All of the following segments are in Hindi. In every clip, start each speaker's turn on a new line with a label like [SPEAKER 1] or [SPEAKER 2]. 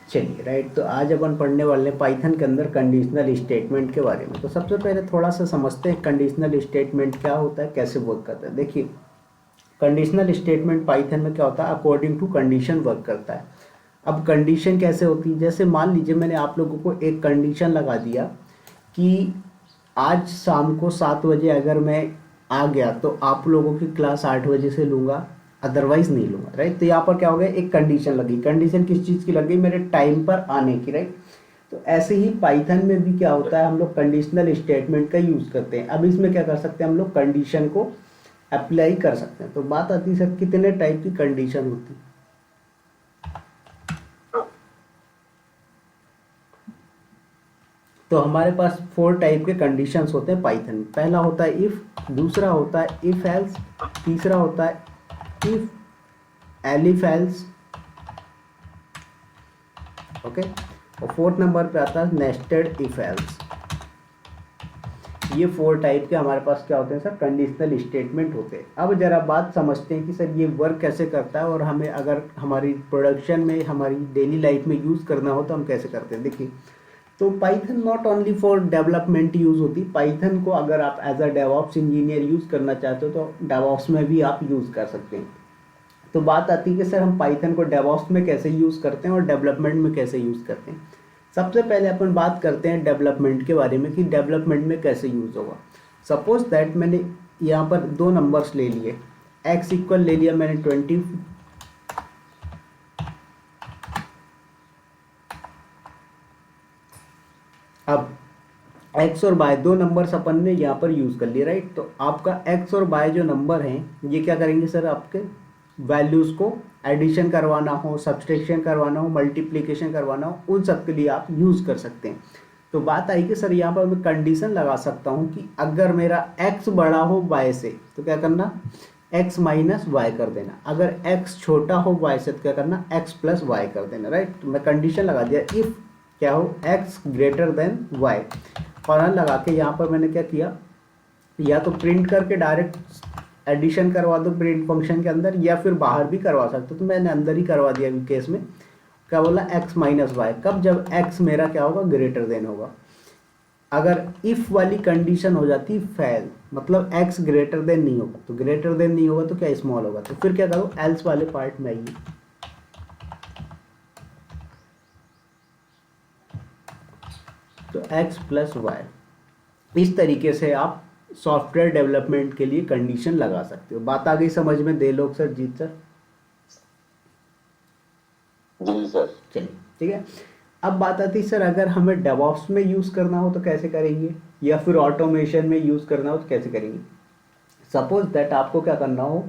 [SPEAKER 1] चलिए राइट, तो आज अपन पढ़ने वाले हैं पाइथन के अंदर कंडीशनल स्टेटमेंट के बारे में। तो सबसे पहले थोड़ा सा समझते हैं कंडीशनल स्टेटमेंट क्या होता है, कैसे वर्क करता है। देखिए, कंडीशनल स्टेटमेंट पाइथन में क्या होता है, अकॉर्डिंग टू कंडीशन वर्क करता है। अब कंडीशन कैसे होती है, जैसे मान लीजिए मैंने आप लोगों को एक कंडीशन लगा दिया कि आज शाम को 7 बजे अगर मैं आ गया तो आप लोगों की क्लास 8 बजे से लूँगा, अदरवाइज नहीं लूँगा, राइट। तो यहाँ पर क्या हो गया, एक कंडीशन लगी। कंडीशन किस चीज़ की लगी, मेरे टाइम पर आने की, राइट। तो ऐसे ही पाइथन में भी क्या होता है, हम लोग कंडीशनल स्टेटमेंट का यूज़ करते हैं। अब इसमें क्या कर सकते हैं, हम लोग कंडीशन को अप्लाई कर सकते हैं। तो बात आती है सर, कितने टाइप की कंडीशन होती है। तो हमारे पास 4 टाइप के कंडीशंस होते हैं पाइथन में। पहला होता है इफ़, दूसरा होता है इफ़ एल्स, तीसरा होता है इफ़ एलिफ एल्स, ओके, और 4th नंबर पे आता है नेस्टेड इफ एल्स। ये 4 टाइप के हमारे पास क्या होते हैं सर, कंडीशनल स्टेटमेंट होते हैं। अब जरा बात समझते हैं कि सर ये वर्क कैसे करता है और हमें अगर हमारी प्रोडक्शन में, हमारी डेली लाइफ में यूज़ करना हो तो हम कैसे करते हैं। देखिए, तो Python not only for development use होती। पाइथन को अगर आप as a DevOps engineer use करना चाहते हो तो डेवऑप्स में भी आप यूज़ कर सकते हैं। तो बात आती है कि सर हम पाइथन को डेवऑप्स में कैसे यूज़ करते हैं और डेवलपमेंट में कैसे यूज़ करते हैं। सबसे पहले अपन बात करते हैं डेवलपमेंट के बारे में कि डेवलपमेंट में कैसे यूज़ होगा। सपोज दैट मैंने यहाँ पर 2 नंबर्स ले लिए, x इक्वल ले लिया मैंने 20, अब x और y 2 नंबर्स अपन ने यहाँ पर यूज़ कर लिए, राइट। तो आपका x और y जो नंबर हैं ये क्या करेंगे सर, आपके वैल्यूज़ को एडिशन करवाना हो, सब्सट्रैक्शन करवाना हो, मल्टीप्लिकेशन करवाना हो, उन सब के लिए आप यूज़ कर सकते हैं। तो बात आई कि सर यहाँ पर मैं कंडीशन लगा सकता हूँ कि अगर मेरा x बड़ा हो y से तो क्या करना, x माइनस वाई कर देना। अगर x छोटा हो y से तो क्या करना, x प्लस वाई कर देना, राइट। तो मैं कंडीशन लगा दिया इफ़ क्या हो, x ग्रेटर देन y, और लगा के यहाँ पर मैंने क्या किया, या तो प्रिंट करके डायरेक्ट एडिशन करवा दो प्रिंट फंक्शन के अंदर, या फिर बाहर भी करवा सकते हो। तो मैंने अंदर ही करवा दिया अभी केस में। क्या बोला, x माइनस वाई, कब, जब x मेरा क्या होगा, ग्रेटर देन होगा। अगर इफ वाली कंडीशन हो जाती फेल, मतलब x ग्रेटर देन नहीं होगा, तो ग्रेटर देन नहीं होगा तो क्या, स्मॉल होगा। तो फिर क्या करो, एल्स वाले पार्ट में आइए। तो x प्लस वाई, इस तरीके से आप सॉफ्टवेयर डेवलपमेंट के लिए कंडीशन लगा सकते हो। बात आ गई समझ में, दे लोग सर, जीत सर।
[SPEAKER 2] जी सर।
[SPEAKER 1] चलिए ठीक है। अब बात आती है सर, अगर हमें डेवऑप्स में यूज़ करना हो तो कैसे करेंगे, या फिर ऑटोमेशन में यूज़ करना हो तो कैसे करेंगे। सपोज दैट आपको क्या करना हो,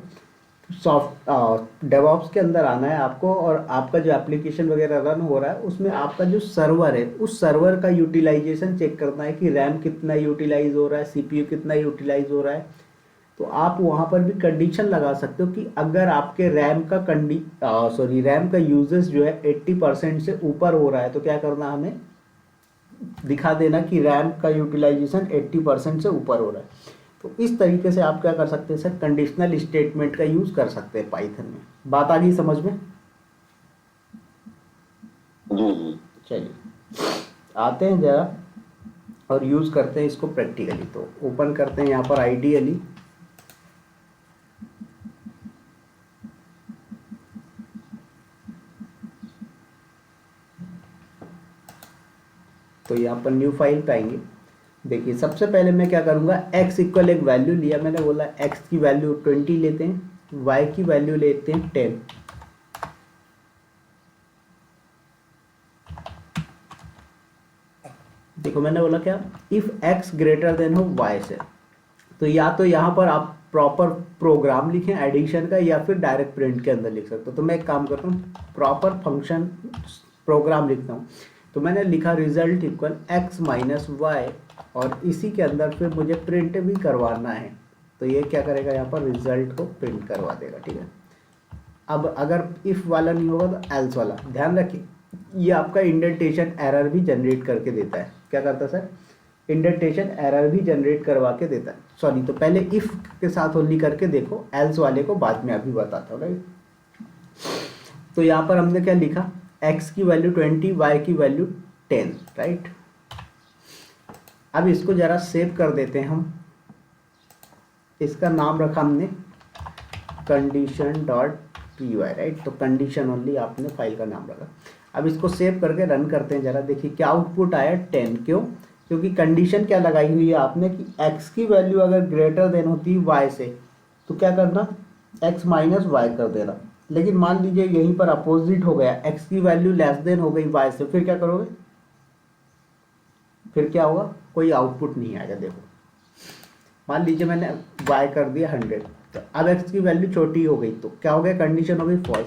[SPEAKER 1] सॉफ्ट डेवऑप्स के अंदर आना है आपको, और आपका जो एप्लीकेशन वगैरह रन हो रहा है उसमें आपका जो सर्वर है उस सर्वर का यूटिलाइजेशन चेक करना है कि रैम कितना यूटिलाइज हो रहा है, सीपीयू कितना यूटिलाइज हो रहा है। तो आप वहाँ पर भी कंडीशन लगा सकते हो कि अगर आपके रैम का यूजेस जो है 80% से ऊपर हो रहा है तो क्या करना, हमें दिखा देना कि रैम का यूटिलाइजेशन 80% से ऊपर हो रहा है। तो इस तरीके से आप क्या कर सकते हैं सर, कंडीशनल स्टेटमेंट का यूज़ कर सकते हैं पाइथन में। बात आ गई समझ में।
[SPEAKER 2] जी जी।
[SPEAKER 1] चलिए आते हैं जरा और यूज़ करते हैं इसको प्रैक्टिकली। तो ओपन करते हैं यहाँ पर आइडियली, तो यहाँ पर न्यू फाइल पे आएंगे। देखिए सबसे पहले मैं क्या करूँगा, x इक्वल एक वैल्यू लिया मैंने, बोला x की वैल्यू 20 लेते हैं, y की वैल्यू लेते हैं 10। देखो मैंने बोला क्या, इफ़ x ग्रेटर देन हो y से, तो या तो यहाँ पर आप प्रॉपर प्रोग्राम लिखें एडिशन का, या फिर डायरेक्ट प्रिंट के अंदर लिख सकते हो। तो मैं एक काम करता हूँ, प्रॉपर फंक्शन प्रोग्राम लिखता हूँ। तो मैंने लिखा result equal x minus y, और इसी के अंदर फिर मुझे प्रिंट भी करवाना है। तो ये क्या करेगा, यहाँ पर रिजल्ट को प्रिंट करवा देगा, ठीक है। अब अगर इफ़ वाला नहीं होगा तो एल्स वाला, ध्यान रखिए ये आपका इंडेंटेशन एरर भी जनरेट करके देता है। क्या करता है सर, इंडेंटेशन एरर भी जनरेट करवा के देता है। सॉरी, तो पहले इफ़ के साथ ओनली करके देखो, एल्स वाले को बाद में अभी बताता हूँ, राइट। तो यहाँ पर हमने क्या लिखा, x की वैल्यू 20, y की वैल्यू 10, राइट। अब इसको ज़रा सेव कर देते हैं हम। इसका नाम रखा हमने condition.py, राइट। तो कंडीशन ओनली आपने फाइल का नाम रखा। अब इसको सेव करके रन करते हैं जरा, देखिए क्या आउटपुट आया 10। क्यों? क्योंकि कंडीशन क्या लगाई हुई है आपने कि x की वैल्यू अगर ग्रेटर देन होती है y से तो क्या करना, x माइनस वाई कर देना। लेकिन मान लीजिए यहीं पर अपोजिट हो गया, x की वैल्यू लेस देन हो गई y से, फिर क्या करोगे? फिर क्या होगा? कोई आउटपुट नहीं आएगा। देखो मान लीजिए मैंने y कर दिया 100, तो अब x की वैल्यू छोटी हो गई तो क्या हो गया? कंडीशन हो गई फॉल्स।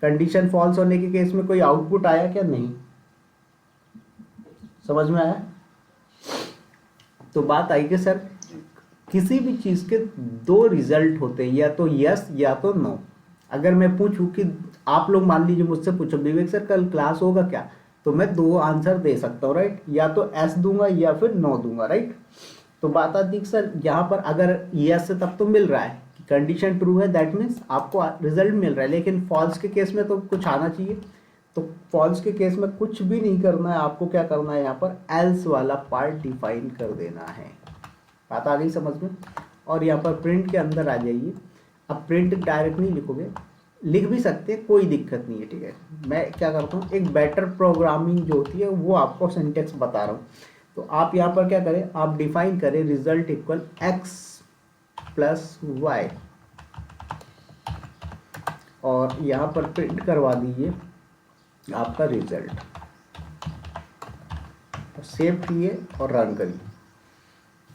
[SPEAKER 1] कंडीशन फॉल्स होने के केस में कोई आउटपुट आया क्या? नहीं। समझ में आया? तो बात आई कि सर किसी भी चीज़ के दो रिजल्ट होते हैं, या तो यस या तो नो। अगर मैं पूछूं कि आप लोग मान लीजिए मुझसे पूछो विवेक सर कल क्लास होगा क्या, तो मैं दो आंसर दे सकता हूँ, राइट। या तो एस दूंगा या फिर नो दूंगा, राइट। तो बात आती है सर यहाँ पर अगर यस है तब तो मिल रहा है कि कंडीशन ट्रू है, दैट मीन्स आपको रिजल्ट मिल रहा है। लेकिन फॉल्स के केस में तो कुछ आना चाहिए। तो फॉल्स के केस में कुछ भी नहीं करना है, आपको क्या करना है, यहाँ पर एल्स वाला पार्ट डिफाइन कर देना है। बात आ गई समझ में? और यहाँ पर प्रिंट के अंदर आ जाइए। अब प्रिंट डायरेक्ट नहीं लिखोगे, लिख भी सकते हैं, कोई दिक्कत नहीं है, ठीक है। मैं क्या करता हूँ, एक बेटर प्रोग्रामिंग जो होती है वो आपको सिंटेक्स बता रहा हूँ। तो आप यहाँ पर क्या करें, आप डिफाइन करें result equal x plus y, और यहाँ पर प्रिंट करवा दीजिए आपका रिजल्ट, सेव किए और रन करिए।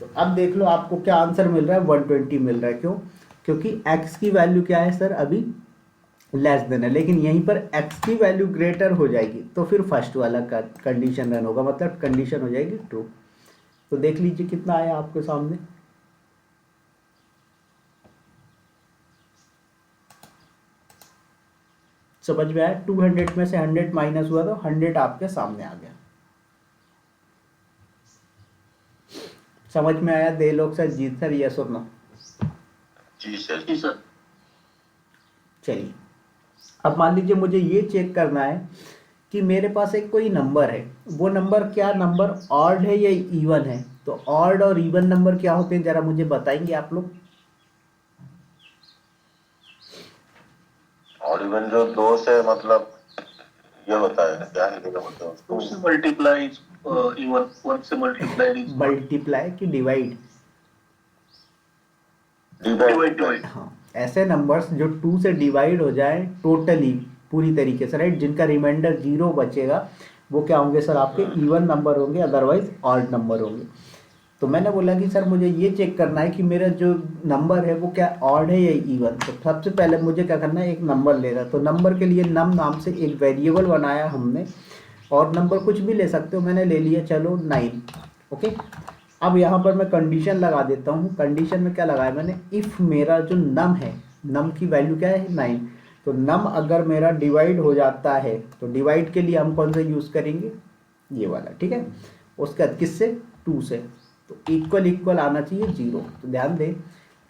[SPEAKER 1] तो अब देख लो आपको क्या आंसर मिल रहा है, 120 मिल रहा है। क्यों? क्योंकि x की वैल्यू क्या है सर, अभी लेस देन है, लेकिन यहीं पर x की वैल्यू ग्रेटर हो जाएगी तो फिर फर्स्ट वाला का कंडीशन रन होगा, मतलब कंडीशन हो जाएगी ट्रू। तो देख लीजिए कितना आया आपके सामने। समझ में आया? 200 में से 100 माइनस हुआ तो 100 आपके सामने आ गया। समझ में आया? दे लोग सर, जीत सर, यस और नो?
[SPEAKER 2] जी सर, जी सर।
[SPEAKER 1] चलिए अब मान लीजिए मुझे ये चेक करना है कि मेरे पास एक कोई नंबर है, वो नंबर क्या नंबर ऑड है या इवन है। तो ऑड और इवन नंबर क्या होते हैं जरा मुझे बताएंगे आप लोग?
[SPEAKER 2] और इवन जो दो से मतलब ये होता है क्या हिंदी में बोलते हैं उसको?
[SPEAKER 3] 2 से मल्टीप्लाई इवन, 1 से मल्टीप्लाई इज
[SPEAKER 1] मल्टीप्लाई की डिवाइड?
[SPEAKER 3] डिवाइड।
[SPEAKER 1] हाँ, ऐसे नंबर्स जो 2 से डिवाइड हो जाए टोटली पूरी तरीके से, राइट, जिनका रिमाइंडर 0 बचेगा, वो क्या होंगे सर, आपके इवन नंबर होंगे, अदरवाइज ऑड नंबर होंगे। तो मैंने बोला कि सर मुझे ये चेक करना है कि मेरा जो नंबर है वो क्या ऑड है या इवन। तो सबसे पहले मुझे क्या करना है, एक नंबर लेना। तो नंबर के लिए नम नाम से एक वेरिएबल बनाया हमने, और नंबर कुछ भी ले सकते हो, मैंने ले लिया चलो 9। ओके, अब यहाँ पर मैं कंडीशन लगा देता हूँ। कंडीशन में क्या लगाया मैंने, इफ़ मेरा जो नम है, नम की वैल्यू क्या है 9, तो नम अगर मेरा डिवाइड हो जाता है तो डिवाइड के लिए हम कौन सा यूज़ करेंगे, ये वाला, ठीक है। उसके बाद किससे, 2 से, तो इक्वल इक्वल आना चाहिए 0। तो ध्यान दें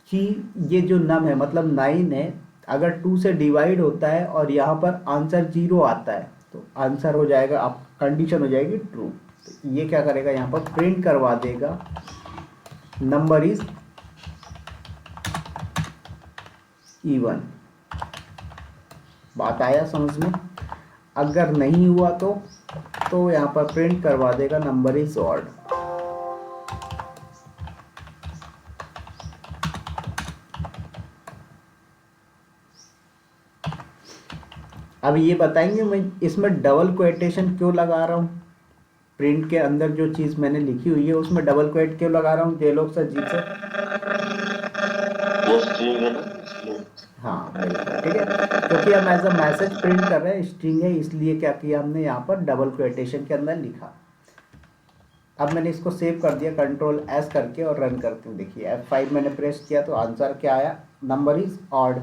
[SPEAKER 1] कि ये जो नम है मतलब 9 है, अगर 2 से डिवाइड होता है और यहाँ पर आंसर 0 आता है तो आंसर हो जाएगा, आप कंडीशन हो जाएगी ट्रू। तो ये क्या करेगा, यहाँ पर प्रिंट करवा देगा नंबर इज इवन। बात आया समझ में? अगर नहीं हुआ तो यहाँ पर प्रिंट करवा देगा नंबर इज ऑड। अब ये बताएंगे मैं इसमें डबल कोटेशन क्यों लगा रहा हूँ, प्रिंट के अंदर जो चीज़ मैंने लिखी हुई है उसमें डबल कोट क्यों लगा रहा हूँ, जे लोग सर, जी सर?
[SPEAKER 2] ये स्ट्रिंग है ना, इसलिए।
[SPEAKER 1] हाँ बिल्कुल, ठीक है, क्योंकि हम एज अ मैसेज प्रिंट कर रहे हैं, स्ट्रिंग है, इसलिए क्या किया हमने यहाँ पर डबल कोटेशन के अंदर लिखा। अब मैंने इसको सेव कर दिया कंट्रोल एस करके और रन करते हैं। देखिए F5 मैंने प्रेस किया तो आंसर क्या आया, नंबर इज ऑड।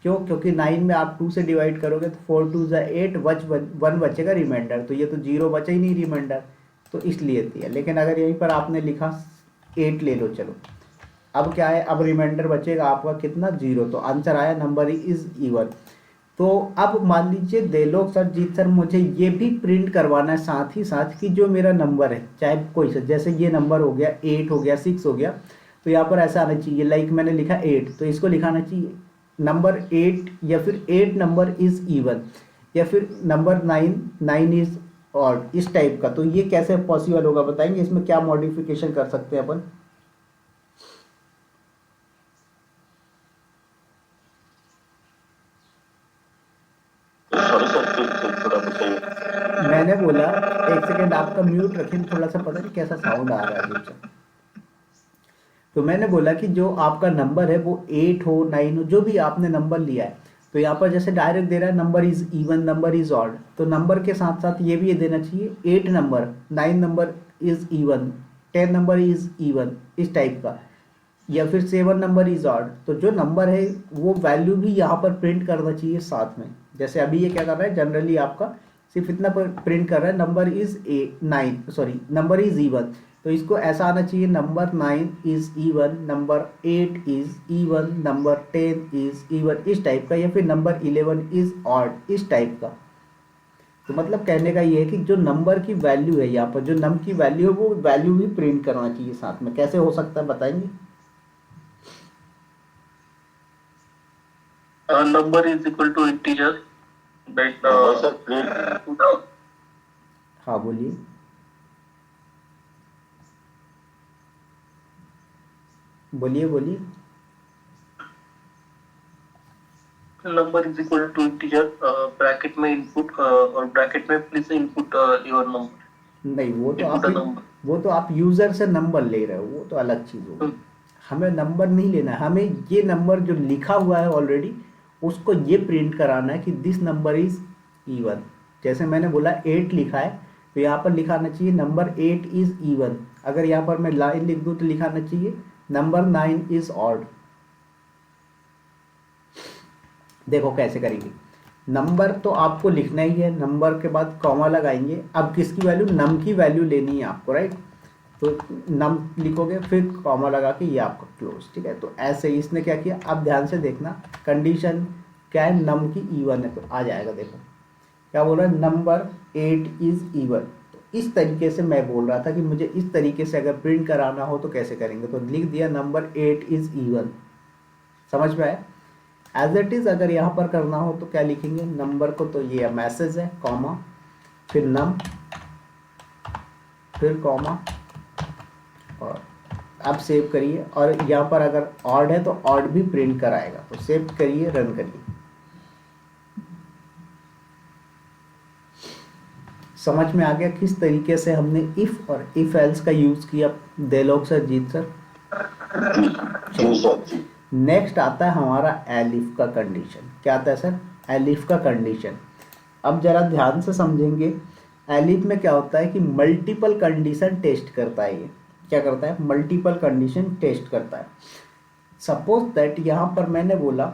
[SPEAKER 1] क्यों? क्योंकि 9 में आप 2 से डिवाइड करोगे तो 4 2 ज़ा 8, 1 बचेगा रिमाइंडर, तो ये तो 0 बचा ही नहीं रिमाइंडर, तो इसलिए दिया। लेकिन अगर यहीं पर आपने लिखा 8 ले लो, चलो अब क्या है, अब रिमाइंडर बचेगा आपका कितना, 0, तो आंसर आया नंबर इज इवन। तो अब मान लीजिए देलोक सर, जीत सर, मुझे ये भी प्रिंट करवाना है साथ ही साथ कि जो मेरा नंबर है, चाहे कोई सा, जैसे ये नंबर हो गया 8 हो गया 6 हो गया, तो यहाँ पर ऐसा आना चाहिए, लाइक मैंने लिखा 8 तो इसको लिखाना चाहिए नंबर 8, या फिर 8 नंबर इज इवन, या फिर नंबर 9 इज ऑड, इस टाइप का। तो ये कैसे पॉसिबल होगा बताएंगे, इसमें क्या मॉडिफिकेशन कर सकते हैं अपन?
[SPEAKER 2] सॉरी सर, फिर थोड़ा बताइए।
[SPEAKER 1] मैंने बोला, एक सेकेंड आपका म्यूट रखें, थोड़ा सा पता नहीं कैसा साउंड आ रहा है अजीब सा। तो मैंने बोला कि जो आपका नंबर है वो 8 हो 9 हो, जो भी आपने नंबर लिया है, तो यहाँ पर जैसे डायरेक्ट दे रहा है number is even, number is odd, तो नंबर के साथ साथ ये भी ये देना चाहिए 8 number, 9 number is even, 10 number is even, इस टाइप का, या फिर 7 नंबर इज ऑड। तो जो नंबर है वो वैल्यू भी यहाँ पर प्रिंट करना चाहिए साथ में। जैसे अभी ये क्या कर रहा है, जनरली आपका सिर्फ इतना पर प्रिंट कर रहा है, number is 9, sorry number is even, तो इसको ऐसा आना चाहिए number 9 is even, number 8 is even, number 10 is even, इस टाइप का, या फिर नंबर 11 इज ऑड, इस टाइप का। तो मतलब कहने का ये है कि जो नंबर की वैल्यू है यहाँ पर, जो नम की वैल्यू है वो वैल्यू भी प्रिंट करना चाहिए साथ में। कैसे हो सकता है बताएंगे?
[SPEAKER 3] Number is equal to integer, right?
[SPEAKER 2] Number sir print,
[SPEAKER 1] हाँ बोलिए। बोलिए बोलिए।
[SPEAKER 3] Number is equal to integer, bracket में इनपुट, और ब्रैकेट में प्लीज इनपुट योर नंबर,
[SPEAKER 1] नहीं, वो तो
[SPEAKER 3] इनपुट
[SPEAKER 1] आप,
[SPEAKER 3] अ नंबर।
[SPEAKER 1] वो तो आप यूजर से नंबर ले रहे हो, वो तो अलग चीज होगी। हमें नंबर नहीं लेना है, हमें ये नंबर जो लिखा हुआ है ऑलरेडी उसको ये प्रिंट कराना है कि दिस नंबर इज इवन। जैसे मैंने बोला 8 लिखा है, तो यहाँ पर लिखाना चाहिए नंबर 8 इज इवन। अगर यहाँ पर मैं लाइन लिख दूँ तो लिखाना चाहिए नंबर 9 इज ऑड। देखो कैसे करेंगे, नंबर तो आपको लिखना ही है, नंबर के बाद कॉमा लगाएंगे। अब किसकी वैल्यू, नम की वैल्यू लेनी है आपको, राइट? तो नम लिखोगे फिर कॉमा लगा के ये आपका क्लोज, ठीक है। तो ऐसे ही इसने क्या किया, अब ध्यान से देखना, कंडीशन क्या है, नम की इवन है, तो आ जाएगा। देखो क्या बोल रहा है, नंबर 8 इज इवन। तो इस तरीके से मैं बोल रहा था कि मुझे इस तरीके से अगर प्रिंट कराना हो तो कैसे करेंगे, तो लिख दिया नंबर 8 इज इवन। समझ में आया? एज इट इज अगर यहाँ पर करना हो तो क्या लिखेंगे, नंबर को, तो ये मैसेज है, कॉमा, फिर नम, फिर कॉमा, और अब सेव करिए। और यहाँ पर अगर ऑड है तो ऑड भी प्रिंट कराएगा, तो सेव करिए, रन करिए। समझ में आ गया किस तरीके से हमने इफ और इफ एल्स का यूज किया? देलोक सर, जीत सर।
[SPEAKER 2] जी सर जी।
[SPEAKER 1] नेक्स्ट आता है हमारा एलिफ का कंडीशन। क्या आता है सर? एलिफ का कंडीशन। अब जरा ध्यान से समझेंगे, एलिफ में क्या होता है कि मल्टीपल कंडीशन टेस्ट करता है। ये क्या करता है, मल्टीपल कंडीशन टेस्ट करता है। सपोज दैट यहाँ पर मैंने बोला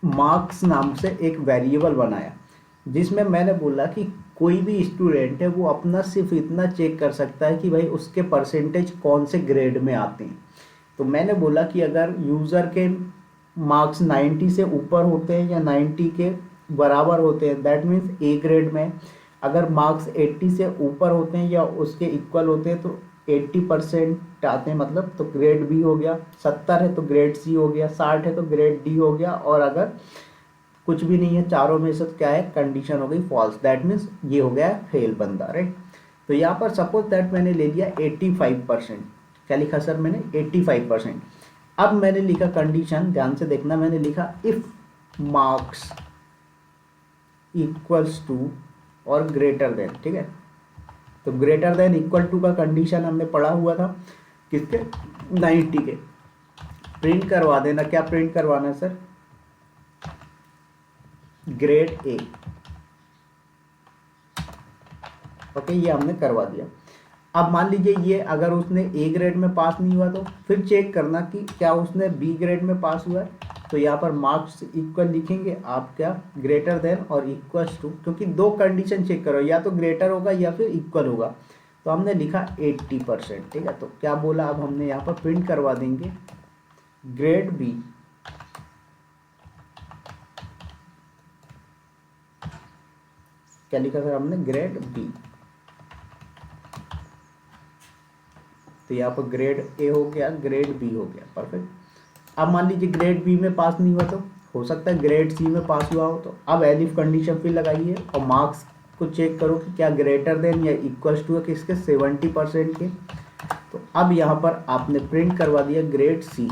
[SPEAKER 1] मार्क्स नाम से एक वेरिएबल बनाया, जिसमें मैंने बोला कि कोई भी स्टूडेंट है वो अपना सिर्फ इतना चेक कर सकता है कि भाई उसके परसेंटेज कौन से ग्रेड में आते हैं। तो मैंने बोला कि अगर यूज़र के मार्क्स 90 से ऊपर होते हैं या 90 के बराबर होते हैं, दैट मीन्स ए ग्रेड में। अगर मार्क्स 80 से ऊपर होते हैं या उसके इक्वल होते हैं तो 80% आते हैं, मतलब तो ग्रेड बी हो गया। 70 है तो ग्रेड सी हो गया, 60 है तो ग्रेड डी हो गया, और अगर कुछ भी नहीं है चारों में से तो क्या है, कंडीशन हो गई फॉल्स, दैट मीन्स ये हो गया फेल बंदा, राइट। तो यहाँ पर सपोज दैट मैंने ले लिया 85%। क्या लिखा सर मैंने? 85%। अब मैंने लिखा कंडीशन, ध्यान से देखना, मैंने लिखा इफ मार्क्स इक्वल्स टू और ग्रेटर देन, ठीक है। तो ग्रेटर देन इक्वल टू का कंडीशन हमने पढ़ा हुआ था, किसके? 90 के। प्रिंट करवा देना, क्या प्रिंट करवाना है सर? Grade A. ओके, ये हमने करवा दिया। अब मान लीजिए ये अगर उसने ए ग्रेड में पास नहीं हुआ तो फिर चेक करना कि क्या उसने बी ग्रेड में पास हुआ है। तो यहाँ पर मार्क्स इक्वल लिखेंगे आप, क्या, ग्रेटर देन और इक्वल्स टू, क्योंकि दो कंडीशन चेक करो, या तो ग्रेटर होगा या फिर इक्वल होगा। तो हमने लिखा 80%, ठीक है। तो क्या बोला, अब हमने यहाँ पर प्रिंट करवा देंगे ग्रेड बी क्या लिखा सर हमने, ग्रेड बी। तो यहाँ पर ग्रेड ए हो गया, ग्रेड बी हो गया, परफेक्ट। अब मान लीजिए ग्रेड बी में पास नहीं हुआ तो हो सकता है ग्रेड सी में पास हुआ हो, तो अब एलिफ कंडीशन फिर लगाइए और मार्क्स को चेक करो कि क्या ग्रेटर देन या इक्वल्स टू है किसके, 70% के। तो अब यहाँ पर आपने प्रिंट करवा दिया ग्रेड सी,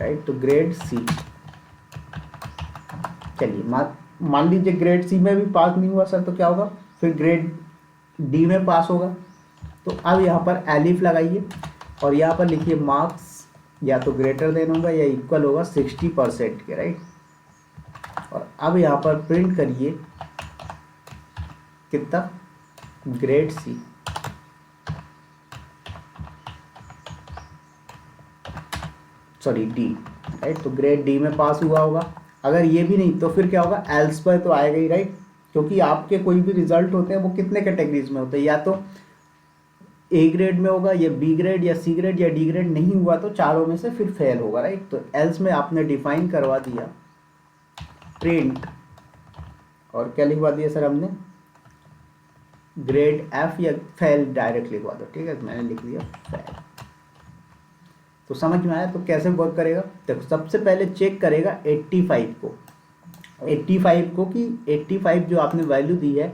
[SPEAKER 1] राइट, तो ग्रेड सी। चलिए मान लीजिए ग्रेड सी में भी पास नहीं हुआ सर, तो क्या होगा, फिर ग्रेड डी में पास होगा। तो अब यहाँ पर एलिफ लगाइए और यहाँ पर लिखिए मार्क्स या तो ग्रेटर देन होगा या इक्वल होगा 60% के, राइट। और अब यहाँ पर प्रिंट करिए कितना, grade C. Sorry D, right, तो ग्रेड डी में पास हुआ होगा। अगर ये भी नहीं तो फिर क्या होगा, एल्स पर तो आएगा ही, राइट, क्योंकि आपके कोई भी रिजल्ट होते हैं वो कितने कैटेगरीज में होते हैं, या तो ए ग्रेड में होगा या बी ग्रेड या सी ग्रेड या डी ग्रेड, नहीं हुआ तो चारों में से फिर फेल होगा, राइट। तो एल्स में आपने डिफाइन करवा दिया प्रिंट, और क्या लिखवा दिया सर हमने, ग्रेड एफ या फेल डायरेक्ट लिखवा दो, ठीक है, मैंने लिख दिया फेल। तो समझ में आया। तो कैसे वर्क करेगा, देखो सबसे पहले चेक करेगा 85 को, 85 को कि 85 जो आपने वैल्यू दी है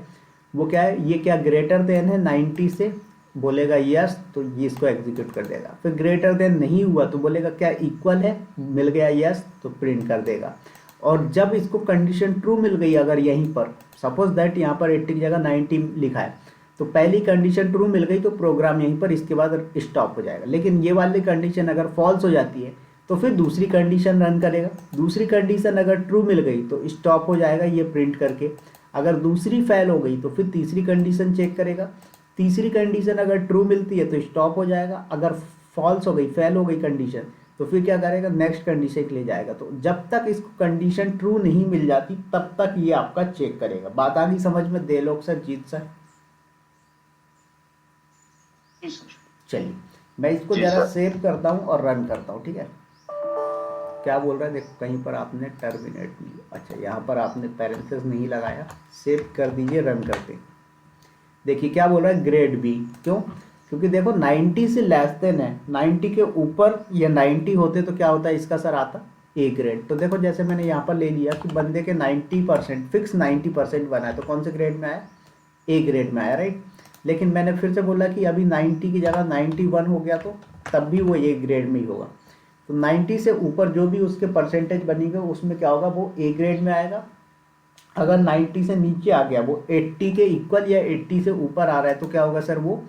[SPEAKER 1] वो क्या है, ये क्या ग्रेटर देन है 90 से, बोलेगा यस, तो ये इसको एग्जीक्यूट कर देगा। फिर ग्रेटर देन नहीं हुआ तो बोलेगा क्या इक्वल है, मिल गया यस, तो प्रिंट कर देगा। और जब इसको कंडीशन ट्रू मिल गई, अगर यहीं पर सपोज दैट यहाँ पर 80 की जगह 90 लिखा है, तो पहली कंडीशन ट्रू मिल गई तो प्रोग्राम यहीं पर इसके बाद स्टॉप हो जाएगा। लेकिन ये वाली कंडीशन अगर फॉल्स हो जाती है तो फिर दूसरी कंडीशन रन करेगा, दूसरी कंडीशन अगर ट्रू मिल गई तो स्टॉप हो जाएगा ये प्रिंट करके। अगर दूसरी फेल हो गई तो फिर तीसरी कंडीशन चेक करेगा, तीसरी कंडीशन अगर ट्रू मिलती है तो स्टॉप हो जाएगा, अगर फॉल्स हो गई, फेल हो गई कंडीशन, तो फिर क्या करेगा, नेक्स्ट कंडीशन के लिए जाएगा। तो जब तक इसको कंडीशन ट्रू नहीं मिल जाती तब तक ये आपका चेक करेगा। बात आ गई समझ में, देलोक सर, जीत सर? चलिए मैं इसको जरा सेव करता हूँ और रन करता हूँ, ठीक है। क्या बोल रहा है देखो, कहीं पर आपने टर्मिनेट नहीं, अच्छा यहाँ पर आपने पैरेंथेसिस नहीं लगाया, सेव कर दीजिए, रन करते। देखिए क्या बोल रहा है, ग्रेड बी। क्यों, क्योंकि देखो 90 से लेस देन है, 90 के ऊपर या 90 होते तो क्या होता है, इसका सर आता ए ग्रेड। तो देखो जैसे मैंने यहाँ पर ले लिया कि बंदे के 90% फिक्स 90% बना है, तो कौन से ग्रेड में आया, ए ग्रेड में आया, राइट। लेकिन मैंने फिर से बोला कि अभी 90 की जगह 91 हो गया तो तब भी वो ए ग्रेड में ही होगा। तो 90 से ऊपर जो भी उसके परसेंटेज बनेगा उसमें क्या होगा, वो ए ग्रेड में आएगा। अगर 90 से नीचे आ गया, वो 80 के इक्वल या 80 से ऊपर आ रहा है तो क्या होगा सर, वो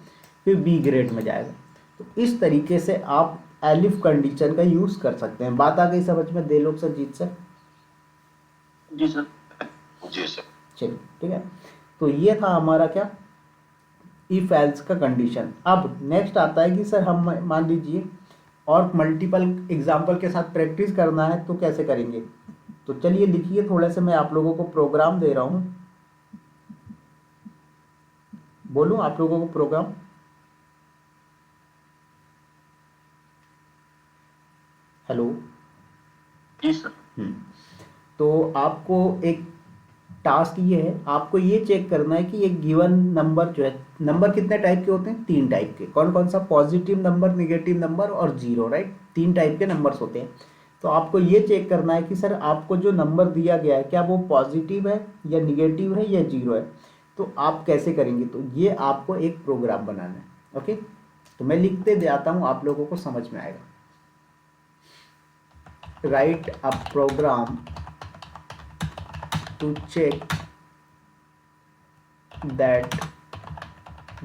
[SPEAKER 1] फिर बी ग्रेड में जाएगा। तो इस तरीके से आप एलिफ कंडीशन का यूज़ कर सकते हैं। बात आ गई समझ में, देलोक सर, जीत सर?
[SPEAKER 3] जी सर।
[SPEAKER 2] जी सर।
[SPEAKER 1] चलिए ठीक है, तो ये था हमारा क्या, इफ एल्स का कंडीशन। अब नेक्स्ट आता है कि सर हम मान लीजिए और मल्टीपल एग्जाम्पल के साथ प्रैक्टिस करना है तो कैसे करेंगे। तो चलिए लिखिए, थोड़े से मैं आप लोगों को प्रोग्राम दे रहा हूँ, बोलूँ आप लोगों को प्रोग्राम? हेलो?
[SPEAKER 3] जी सर।
[SPEAKER 1] तो आपको एक टास्क ये है, आपको ये चेक करना है कि एक गिवन नंबर जो है, नंबर कितने टाइप के होते हैं, 3 टाइप के। कौन कौन सा, पॉजिटिव नंबर, नेगेटिव नंबर और जीरो, राइट। 3 टाइप के नंबर्स होते हैं। तो आपको ये चेक करना है कि सर आपको जो नंबर दिया गया है क्या वो पॉजिटिव है या निगेटिव है या जीरो है। तो आप कैसे करेंगे, तो ये आपको एक प्रोग्राम बनाना है, ओके। तो मैं लिखते जाता हूँ, आप लोगों को समझ में आएगा। Right a program to check that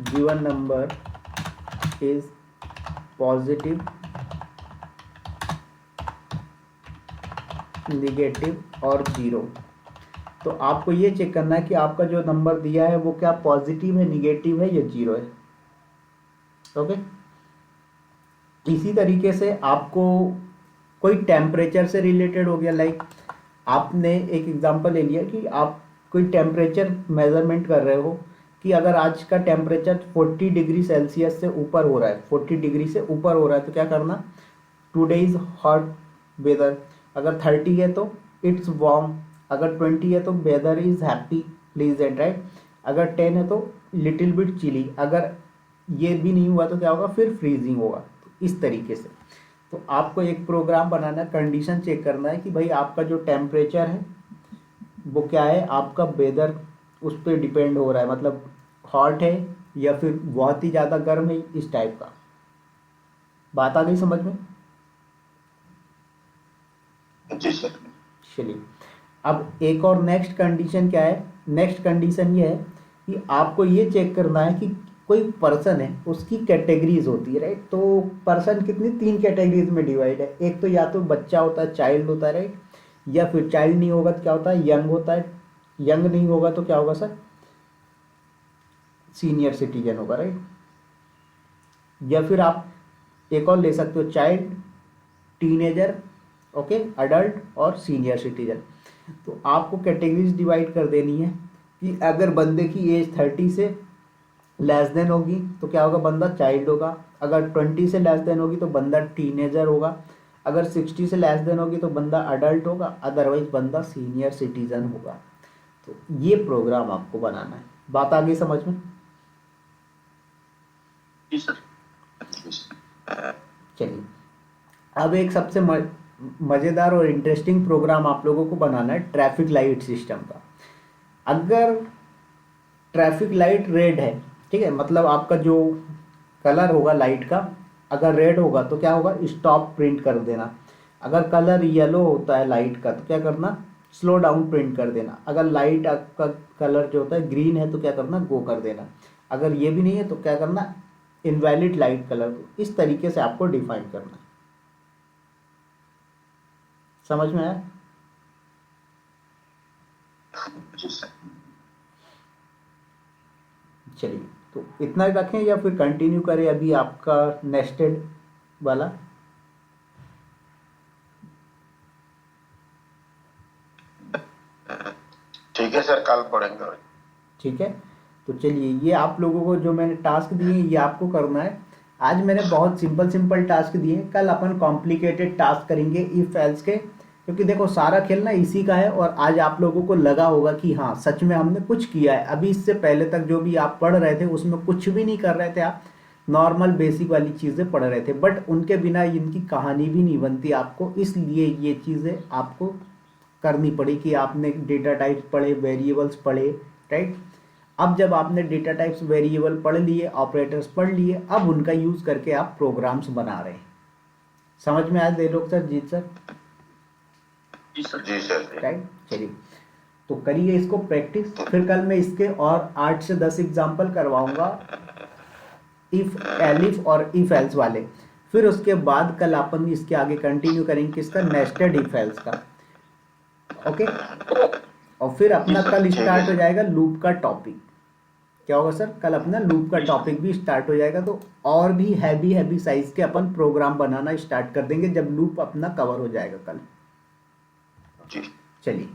[SPEAKER 1] given number is positive, negative और जीरो। तो आपको ये चेक करना है कि आपका जो नंबर दिया है वो क्या पॉजिटिव है, निगेटिव है या जीरो है, ओके। इसी तरीके से आपको कोई टेम्परेचर से रिलेटेड हो गया, लाइक आपने एक एग्जांपल ले लिया कि आप कोई टेम्परेचर मेजरमेंट कर रहे हो कि अगर आज का टेम्परेचर 40 डिग्री सेल्सियस से ऊपर हो रहा है, 40 डिग्री से ऊपर हो रहा है, तो क्या करना, टुडे इज हॉट वेदर, अगर 30 है तो इट्स वार्म, अगर 20 है तो weather is happy pleasant, right. अगर 10 है तो लिटिल बिट चिली, अगर ये भी नहीं हुआ तो क्या होगा, फिर फ्रीजिंग होगा। तो इस तरीके से तो आपको एक प्रोग्राम बनाना है, कंडीशन चेक करना है कि भाई आपका जो टेम्परेचर है वो क्या है, आपका वेदर उस पर डिपेंड हो रहा है, मतलब हॉट है या फिर बहुत ही ज़्यादा गर्म है, इस टाइप का। बात आ गई समझ में?
[SPEAKER 2] जी सर।
[SPEAKER 1] चलिए, अब एक और नेक्स्ट कंडीशन क्या है, नेक्स्ट कंडीशन ये है कि आपको ये चेक करना है कि कोई पर्सन है, उसकी कैटेगरीज होती है, राइट। तो पर्सन कितनी, 3 कैटेगरीज में डिवाइड है। एक तो या तो बच्चा होता है, चाइल्ड होता है, राइट, या फिर चाइल्ड नहीं होगा तो क्या होता है, यंग होता है, यंग नहीं होगा तो क्या होगा सर, सीनियर सिटीजन होगा, राइट। या फिर आप एक और ले सकते हो, चाइल्ड, टीनेजर, ओके, अडल्ट और सीनियर सिटीजन। तो आपको कैटेगरीज डिवाइड कर देनी है कि अगर बंदे की एज 30 से लेस देन होगी तो क्या होगा, बंदा चाइल्ड होगा। अगर 20 से लेस देन होगी तो बंदा टीनेजर होगा। अगर 60 से लेस देन होगी तो बंदा अडल्ट होगा, अदरवाइज बंदा सीनियर सिटीजन होगा। तो ये प्रोग्राम आपको बनाना है। बात आ गई समझ में?
[SPEAKER 3] जी सर।
[SPEAKER 1] चलिए, अब एक सबसे मज़ेदार और इंटरेस्टिंग प्रोग्राम आप लोगों को बनाना है ट्रैफिक लाइट सिस्टम का। अगर ट्रैफिक लाइट रेड है, ठीक है, मतलब आपका जो कलर होगा लाइट का अगर रेड होगा तो क्या होगा, स्टॉप प्रिंट कर देना। अगर कलर येलो होता है लाइट का तो क्या करना, स्लो डाउन प्रिंट कर देना। अगर लाइट आपका कलर जो होता है ग्रीन है तो क्या करना, गो कर देना। अगर ये भी नहीं है तो क्या करना, इनवैलिड लाइट कलर। इस तरीके से आपको डिफाइन करना है। समझ में आया?
[SPEAKER 2] जी सर।
[SPEAKER 1] चलिए, तो इतना ही रखें या फिर कंटिन्यू करें अभी आपका नेस्टेड वाला?
[SPEAKER 2] ठीक है सर, कल पढ़ेंगे।
[SPEAKER 1] ठीक है, तो चलिए, ये आप लोगों को जो मैंने टास्क दिए ये आपको करना है। आज मैंने बहुत सिंपल सिंपल टास्क दिए, कल अपन कॉम्प्लिकेटेड टास्क करेंगे इफ एल्स के, क्योंकि देखो सारा खेल ना इसी का है। और आज आप लोगों को लगा होगा कि हाँ सच में हमने कुछ किया है। अभी इससे पहले तक जो भी आप पढ़ रहे थे उसमें कुछ भी नहीं कर रहे थे, आप नॉर्मल बेसिक वाली चीज़ें पढ़ रहे थे, बट उनके बिना इनकी कहानी भी नहीं बनती आपको। इसलिए ये चीज़ें आपको करनी पड़ी कि आपने डेटा टाइप्स पढ़े, वेरिएबल्स पढ़े, राइट। अब जब आपने डेटा टाइप्स, वेरिएबल पढ़ लिए, ऑपरेटर्स पढ़ लिए, अब उनका यूज़ करके आप प्रोग्राम्स बना रहे हैं। समझ में आया दे लोग सर, जीत सर?
[SPEAKER 3] जी सर।
[SPEAKER 2] जी सर।
[SPEAKER 1] राइट, चलिए, तो करिए इसको प्रैक्टिस। फिर कल मैं इसके और 8 से 10 एग्जाम्पल करवाऊंगा, इफ, एलिफ और इफ एल्स वाले। फिर उसके बाद कल अपन इसके आगे कंटिन्यू करेंगे किसका, नेस्टेड इफ एल्स का, ओके। और फिर अपना कल स्टार्ट हो जाएगा लूप का टॉपिक। क्या होगा सर, कल अपना लूप का टॉपिक भी स्टार्ट हो जाएगा। तो और भी हैवी हैवी साइज के अपन प्रोग्राम बनाना स्टार्ट कर देंगे जब लूप अपना कवर हो जाएगा कल।
[SPEAKER 2] जी।
[SPEAKER 1] चलिए।